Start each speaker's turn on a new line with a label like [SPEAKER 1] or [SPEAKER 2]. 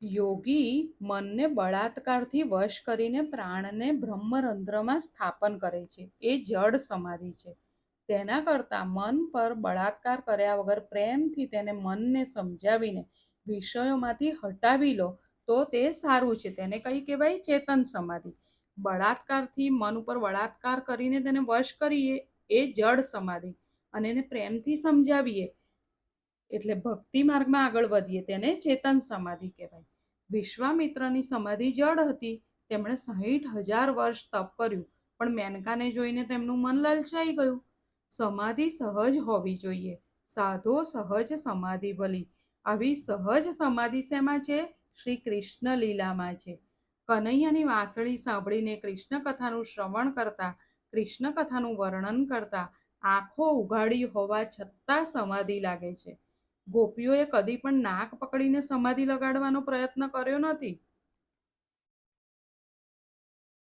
[SPEAKER 1] યોગી મનને બળાત્કારથી વશ કરીને પ્રાણને બ્રહ્મરંધ્રમાં સ્થાપન કરે છે. એ જડ સમાધિ છે. તેના કરતાં મન પર બળાત્કાર કર્યા વગર પ્રેમથી તેને મનને સમજાવીને વિષયોમાંથી હટાવી લો તો તે સારું છે. તેને કઈ કહેવાય? ચેતન સમાધિ. બળાત્કારથી મન ઉપર બળાત્કાર કરીને તેને વશ કરીએ એ જડ સમાધિ, અને એને પ્રેમથી સમજાવીએ એટલે ભક્તિ માર્ગમાં આગળ વધીએ તેને ચેતન સમાધિ કહેવાય. વિશ્વામિત્રની સમાધિ જડ હતી. તેમણે 60,000 વર્ષ તપ કર્યું, પણ મેનકાને જોઈને તેમનું મન લલચાઈ ગયું. સમાધિ સહજ હોવી જોઈએ. સાધો સહજ સમાધિ ભલી. આવી સહજ સમાધિ શેમાં છે? શ્રી કૃષ્ણ લીલામાં છે. કનૈયાની વાંસળી સાંભળીને કૃષ્ણ કથાનું શ્રવણ કરતા, કૃષ્ણ કથાનું વર્ણન કરતા આંખો ઉઘાડી હોવા છતાં સમાધિ લાગે છે. ગોપીઓએ કદી પણ નાક પકડીને સમાધિ લગાડવાનો પ્રયત્ન કર્યો નથી.